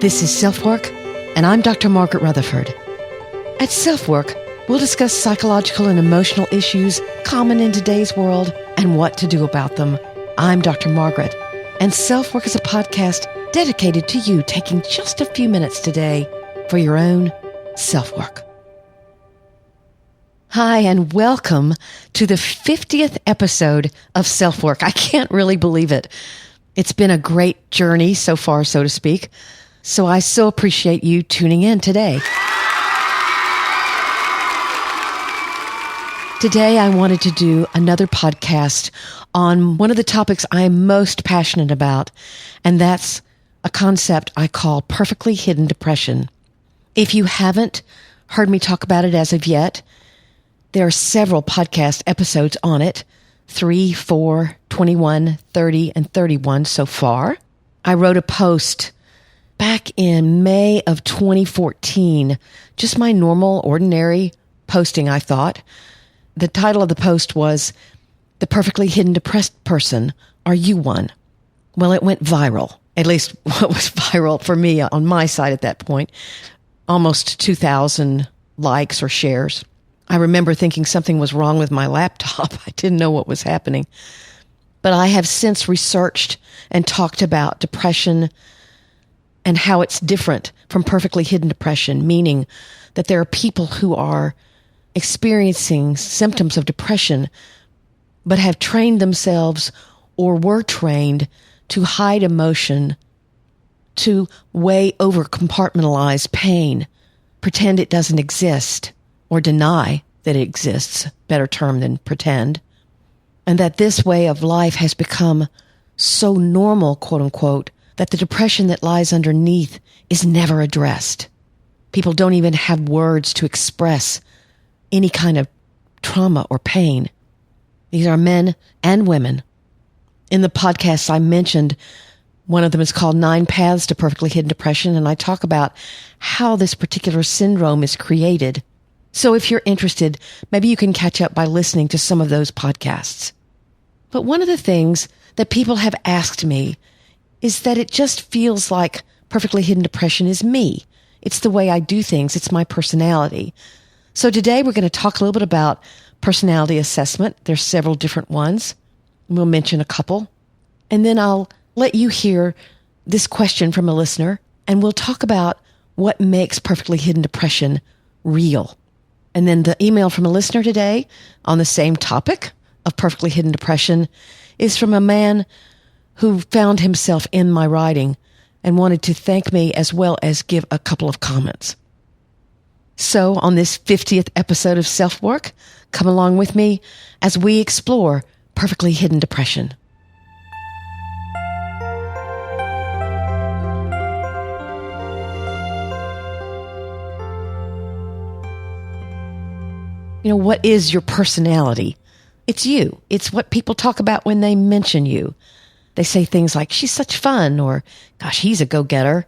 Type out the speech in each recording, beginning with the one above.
This is SelfWork, and I'm Dr. Margaret Rutherford. At SelfWork, we'll discuss psychological and emotional issues common in today's world and what to do about them. I'm Dr. Margaret, and SelfWork is a podcast dedicated to you taking just a few minutes today for your own self-work. Hi, and welcome to the 50th episode of SelfWork. I can't really believe it. It's been a great journey so far, so to speak. So I so appreciate you tuning in today. Today, I wanted to do another podcast on one of the topics I'm most passionate about, and that's a concept I call perfectly hidden depression. If you haven't heard me talk about it as of yet, there are several podcast episodes on it, 3, 4, 21, 30, and 31 so far. I wrote a post back in May of 2014, just my normal, ordinary posting, I thought. The title of the post was, "The Perfectly Hidden Depressed Person, Are You One?" Well, it went viral, at least what was viral for me on my side at that point. Almost 2,000 likes or shares. I remember thinking something was wrong with my laptop. I didn't know what was happening. But I have since researched and talked about depression and how it's different from perfectly hidden depression, meaning that there are people who are experiencing symptoms of depression, but have trained themselves or were trained to hide emotion, to way over compartmentalize pain, pretend it doesn't exist, or deny that it exists, better term than pretend, and that this way of life has become so normal, quote unquote, that the depression that lies underneath is never addressed. People don't even have words to express any kind of trauma or pain. These are men and women. In the podcast I mentioned, one of them is called 9 Paths to Perfectly Hidden Depression, and I talk about how this particular syndrome is created. So if you're interested, maybe you can catch up by listening to some of those podcasts. But one of the things that people have asked me is that it just feels like perfectly hidden depression is me. It's the way I do things. It's my personality. So today we're going to talk a little bit about personality assessment. There's several different ones. We'll mention a couple. And then I'll let you hear this question from a listener, and we'll talk about what makes perfectly hidden depression real. And then the email from a listener today on the same topic of perfectly hidden depression is from a man who found himself in my writing and wanted to thank me as well as give a couple of comments. So on this 50th episode of SelfWork, come along with me as we explore perfectly hidden depression. You know, what is your personality? It's you. It's what people talk about when they mention you. They say things like, she's such fun, or gosh, he's a go-getter,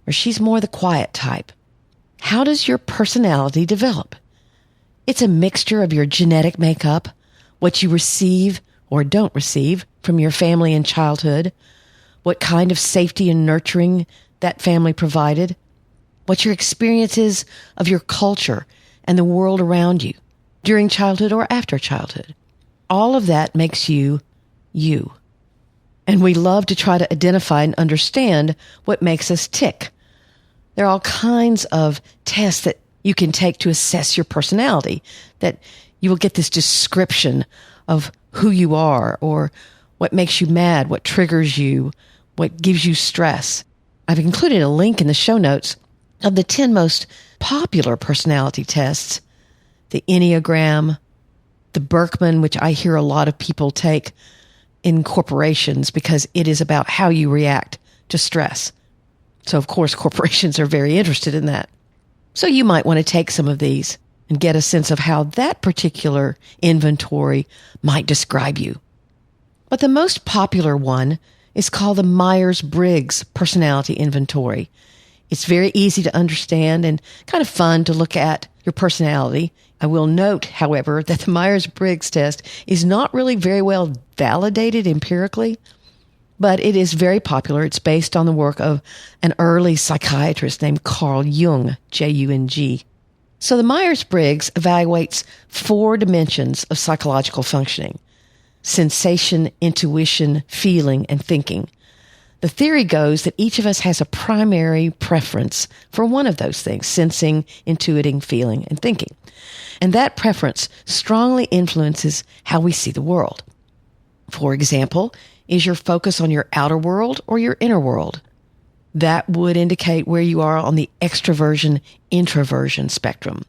or she's more the quiet type. How does your personality develop? It's a mixture of your genetic makeup, what you receive or don't receive from your family in childhood, what kind of safety and nurturing that family provided, what your experience is of your culture and the world around you during childhood or after childhood. All of that makes you, you. And we love to try to identify and understand what makes us tick. There are all kinds of tests that you can take to assess your personality, that you will get this description of who you are, or what makes you mad, what triggers you, what gives you stress. I've included a link in the show notes of the 10 most popular personality tests: the Enneagram, the Berkman, which I hear a lot of people take in corporations because it is about how you react to stress. So, of course, corporations are very interested in that. So you might want to take some of these and get a sense of how that particular inventory might describe you. But the most popular one is called the Myers-Briggs Personality Inventory. It's very easy to understand and kind of fun to look at your personality. I will note, however, that the Myers-Briggs test is not really very well validated empirically. but it is very popular. It's based on the work of an early psychiatrist named Carl Jung, Jung. So the Myers-Briggs evaluates 4 dimensions of psychological functioning: sensation, intuition, feeling, and thinking. The theory goes that each of us has a primary preference for one of those things: sensing, intuiting, feeling, and thinking. And that preference strongly influences how we see the world. For example, is your focus on your outer world or your inner world? That would indicate where you are on the extroversion-introversion spectrum.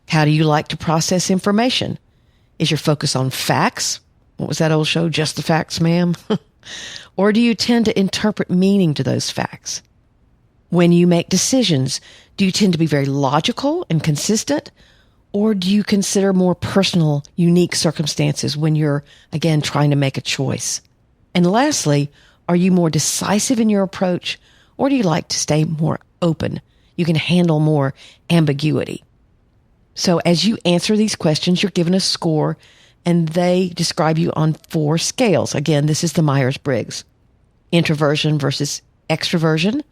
How do you like to process information? Is your focus on facts? What was that old show? Just the facts, ma'am? Or do you tend to interpret meaning to those facts? When you make decisions, do you tend to be very logical and consistent? Or do you consider more personal, unique circumstances when you're, again, trying to make a choice? And lastly, are you more decisive in your approach, or do you like to stay more open? You can handle more ambiguity. So as you answer these questions, you're given a score, and they describe you on 4 scales. Again, this is the Myers-Briggs. Introversion versus extroversion,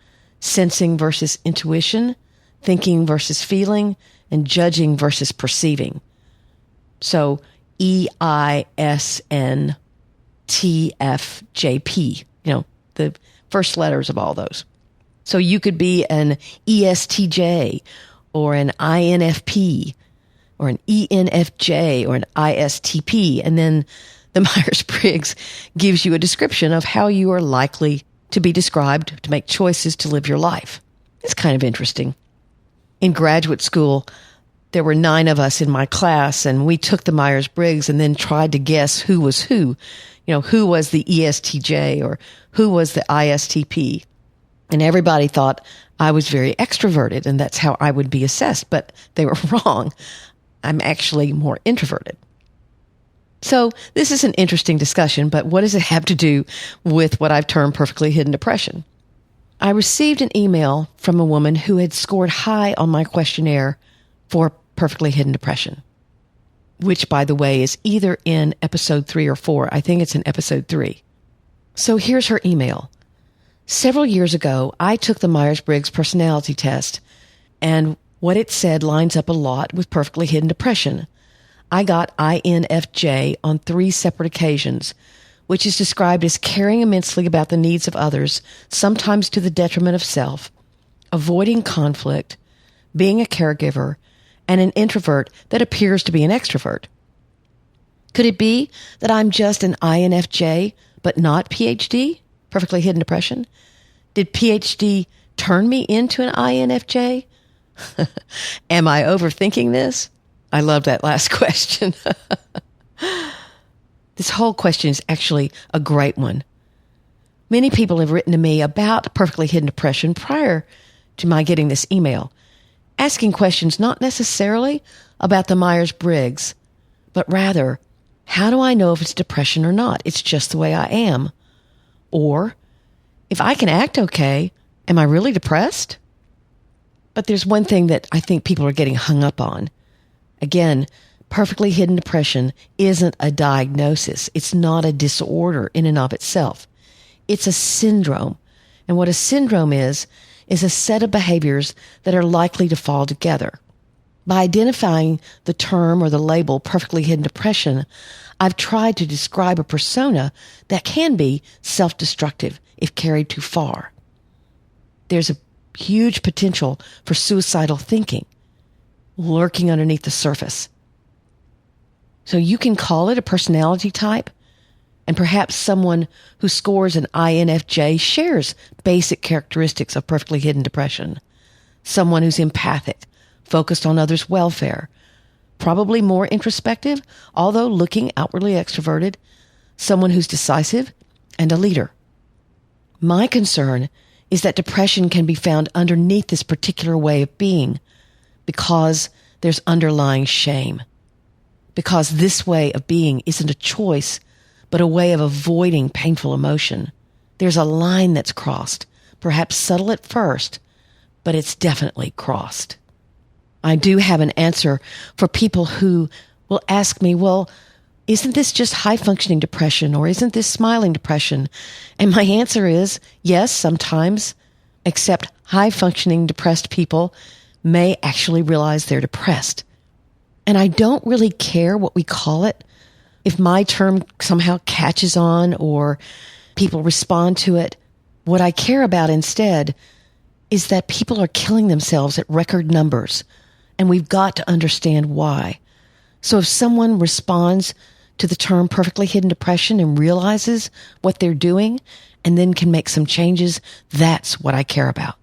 sensing versus intuition, thinking versus feeling, and judging versus perceiving. So EISNTFJP, the first letters of all those. So you could be an ESTJ or an INFP or an ENFJ or an ISTP. And then the Myers-Briggs gives you a description of how you are likely to be described to make choices to live your life. It's kind of interesting. In graduate school, there were 9 of us in my class, and we took the Myers-Briggs and then tried to guess who was who. Who was the ESTJ or who was the ISTP. And everybody thought I was very extroverted, and that's how I would be assessed. But they were wrong. I'm actually more introverted. So this is an interesting discussion, but what does it have to do with what I've termed perfectly hidden depression? I received an email from a woman who had scored high on my questionnaire for perfectly hidden depression, which, by the way, is either in episode 3 or 4. I think it's in episode 3. So here's her email. Several years ago, I took the Myers-Briggs personality test, and what it said lines up a lot with perfectly hidden depression. I got INFJ on 3 separate occasions, which is described as caring immensely about the needs of others, sometimes to the detriment of self, avoiding conflict, being a caregiver, and an introvert that appears to be an extrovert. Could it be that I'm just an INFJ, but not PhD, perfectly hidden depression? Did PhD turn me into an INFJ? Am I overthinking this? I love that last question. This whole question is actually a great one. Many people have written to me about perfectly hidden depression prior to my getting this email, asking questions not necessarily about the Myers-Briggs, but rather, how do I know if it's depression or not? It's just the way I am. Or, if I can act okay, am I really depressed? But there's one thing that I think people are getting hung up on. Again, perfectly hidden depression isn't a diagnosis. It's not a disorder in and of itself. It's a syndrome. And what a syndrome is a set of behaviors that are likely to fall together. By identifying the term or the label perfectly hidden depression, I've tried to describe a persona that can be self-destructive if carried too far. There's a huge potential for suicidal thinking lurking underneath the surface. So you can call it a personality type, and perhaps someone who scores an INFJ shares basic characteristics of perfectly hidden depression. Someone who's empathic, focused on others' welfare, probably more introspective, although looking outwardly extroverted, someone who's decisive, and a leader. My concern is that depression can be found underneath this particular way of being because there's underlying shame. Because this way of being isn't a choice, but a way of avoiding painful emotion. There's a line that's crossed, perhaps subtle at first, but it's definitely crossed. I do have an answer for people who will ask me, well, Isn't this just high-functioning depression, or isn't this smiling depression? And my answer is yes, sometimes, except high-functioning depressed people may actually realize they're depressed. And I don't really care what we call it. If my term somehow catches on or people respond to it, what I care about instead is that people are killing themselves at record numbers, and we've got to understand why. So if someone responds to the term perfectly hidden depression and realizes what they're doing and then can make some changes, that's what I care about.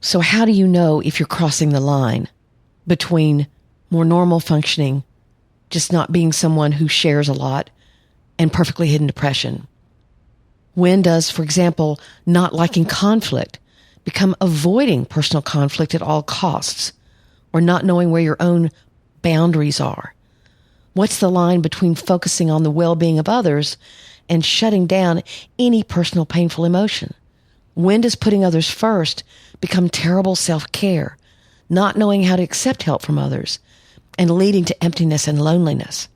So how do you know if you're crossing the line between more normal functioning, just not being someone who shares a lot, and perfectly hidden depression? When does, for example, not liking conflict become avoiding personal conflict at all costs, or not knowing where your own boundaries are? What's the line between focusing on the well-being of others and shutting down any personal painful emotion? When does putting others first become terrible self-care, not knowing how to accept help from others, and leading to emptiness and loneliness?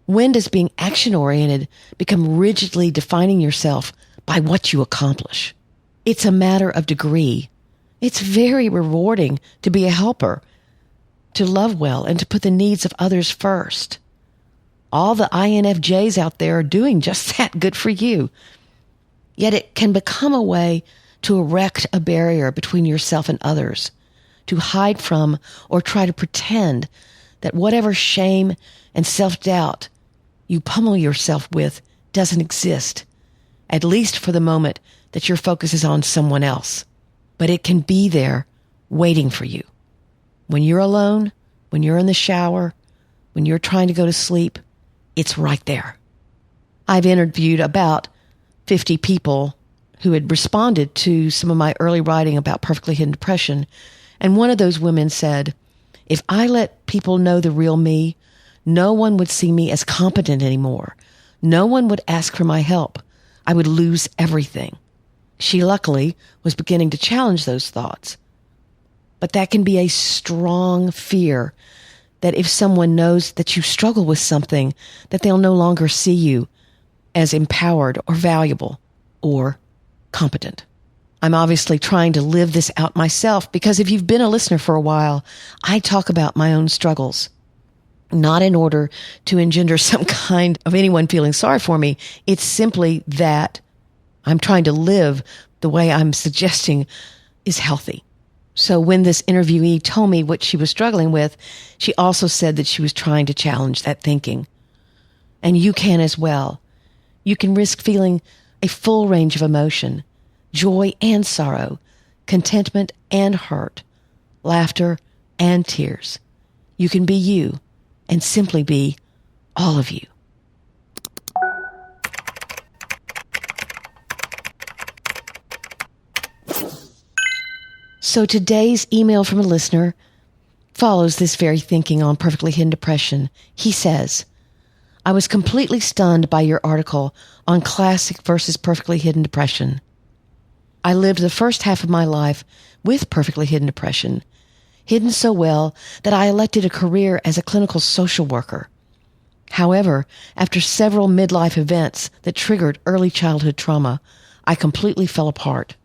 When does being action-oriented become rigidly defining yourself by what you accomplish? It's a matter of degree. It's very rewarding to be a helper, to love well, and to put the needs of others first. All the INFJs out there are doing just that. Good for you. Yet it can become a way to erect a barrier between yourself and others, to hide from or try to pretend that whatever shame and self-doubt you pummel yourself with doesn't exist, at least for the moment that your focus is on someone else. But it can be there waiting for you. When you're alone, when you're in the shower, when you're trying to go to sleep, it's right there. I've interviewed about 50 people who had responded to some of my early writing about perfectly hidden depression. And one of those women said, if I let people know the real me, no one would see me as competent anymore. No one would ask for my help. I would lose everything. She luckily was beginning to challenge those thoughts. But that can be a strong fear that if someone knows that you struggle with something, that they'll no longer see you as empowered or valuable or competent. I'm obviously trying to live this out myself because if you've been a listener for a while, I talk about my own struggles, not in order to engender some kind of anyone feeling sorry for me. It's simply that I'm trying to live the way I'm suggesting is healthy. So when this interviewee told me what she was struggling with, she also said that she was trying to challenge that thinking. And you can as well. You can risk feeling a full range of emotion, joy and sorrow, contentment and hurt, laughter and tears. You can be you and simply be all of you. So today's email from a listener follows this very thinking on perfectly hidden depression. He says, I was completely stunned by your article on classic versus perfectly hidden depression. I lived the first half of my life with perfectly hidden depression, hidden so well that I elected a career as a clinical social worker. However, after several midlife events that triggered early childhood trauma, I completely fell apart.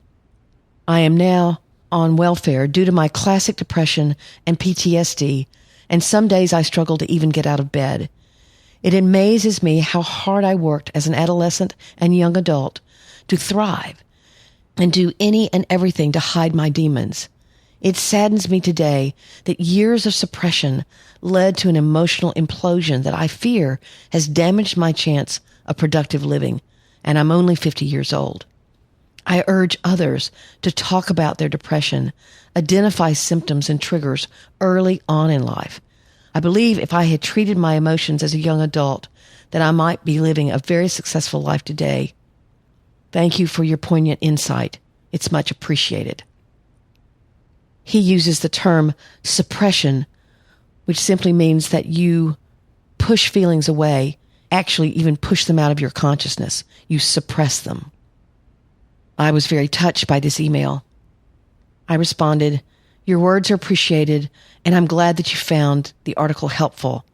I am now on welfare due to my classic depression and PTSD, and some days I struggle to even get out of bed. It amazes me how hard I worked as an adolescent and young adult to thrive and do any and everything to hide my demons. It saddens me today that years of suppression led to an emotional implosion that I fear has damaged my chance of productive living, and I'm only 50 years old. I urge others to talk about their depression, identify symptoms and triggers early on in life. I believe if I had treated my emotions as a young adult, that I might be living a very successful life today. Thank you for your poignant insight. It's much appreciated. He uses the term suppression, which simply means that you push feelings away, actually even push them out of your consciousness. You suppress them. I was very touched by this email. I responded, your words are appreciated, and I'm glad that you found the article helpful.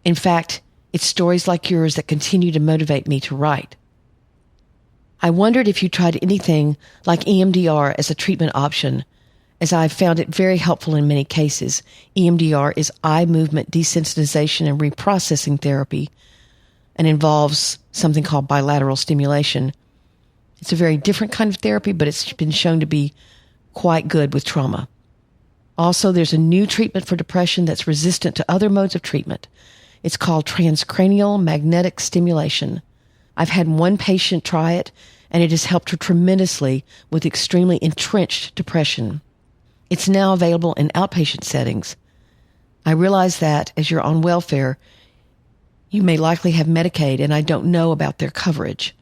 In fact, It's stories like yours that continue to motivate me to write. I wondered if you tried anything like EMDR as a treatment option, as I've found it very helpful in many cases. EMDR is eye movement desensitization and reprocessing therapy and involves something called bilateral stimulation. It's a very different kind of therapy, but it's been shown to be quite good with trauma. Also, there's a new treatment for depression that's resistant to other modes of treatment. It's called transcranial magnetic stimulation. I've had one patient try it, and it has helped her tremendously with extremely entrenched depression. It's now available in outpatient settings. I realize that as you're on welfare, you may likely have Medicaid, and I don't know about their coverage.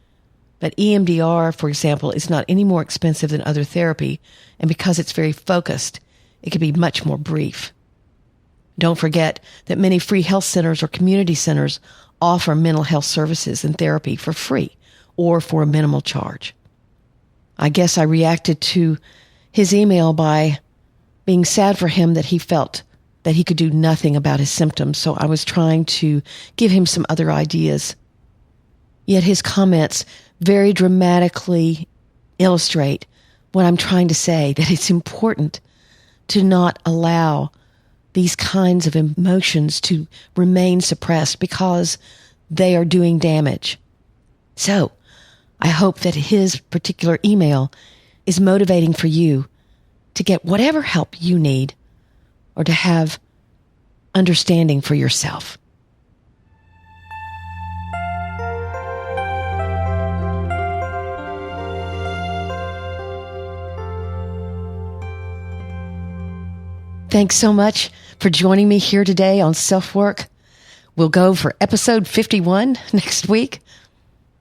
But EMDR, for example, is not any more expensive than other therapy, and because it's very focused, it can be much more brief. Don't forget that many free health centers or community centers offer mental health services and therapy for free or for a minimal charge. I guess I reacted to his email by being sad for him that he felt that he could do nothing about his symptoms, so I was trying to give him some other ideas. Yet his comments very dramatically illustrate what I'm trying to say, that it's important to not allow these kinds of emotions to remain suppressed because they are doing damage. So, I hope that his particular email is motivating for you to get whatever help you need or to have understanding for yourself. Thanks so much for joining me here today on SelfWork. We'll go for episode 51 next week.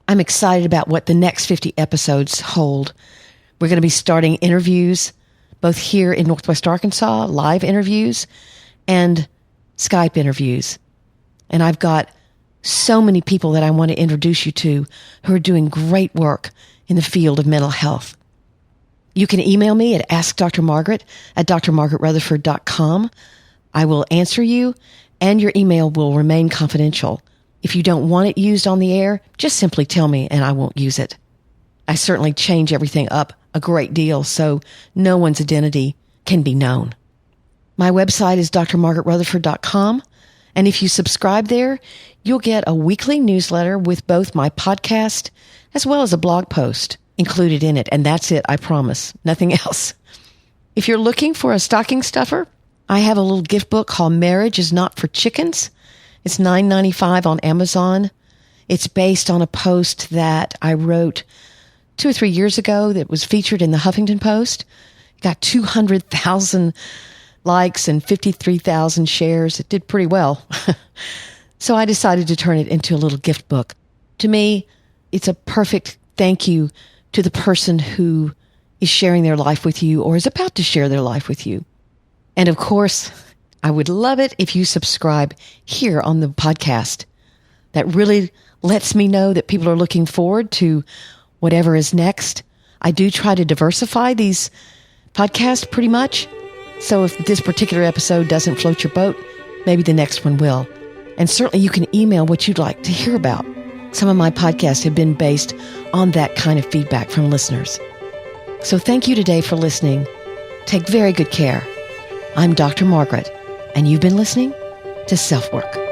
I'm excited about what the next 50 episodes hold. We're going to be starting interviews, both here in Northwest Arkansas, live interviews, and Skype interviews. And I've got so many people that I want to introduce you to who are doing great work in the field of mental health. You can email me at askdrmargaret at drmargaretrutherford.com. I will answer you, and your email will remain confidential. If you don't want it used on the air, just simply tell me and I won't use it. I certainly change everything up a great deal so no one's identity can be known. My website is drmargaretrutherford.com, and if you subscribe there, you'll get a weekly newsletter with both my podcast as well as a blog post included in it, and that's it, I promise. Nothing else. If you're looking for a stocking stuffer, I have a little gift book called Marriage is Not for Chickens. It's $9.95 on Amazon. It's based on a post that I wrote 2 or 3 years ago that was featured in the Huffington Post. It got 200,000 likes and 53,000 shares. It did pretty well. So I decided to turn it into a little gift book. To me, it's a perfect thank you to the person who is sharing their life with you or is about to share their life with you. And of course, I would love it if you subscribe here on the podcast. That really lets me know that people are looking forward to whatever is next. I do try to diversify these podcasts pretty much. So if this particular episode doesn't float your boat, maybe the next one will. And certainly you can email what you'd like to hear about. Some of my podcasts have been based on that kind of feedback from listeners. So thank you today for listening. Take very good care. I'm Dr. Margaret, and you've been listening to SelfWork.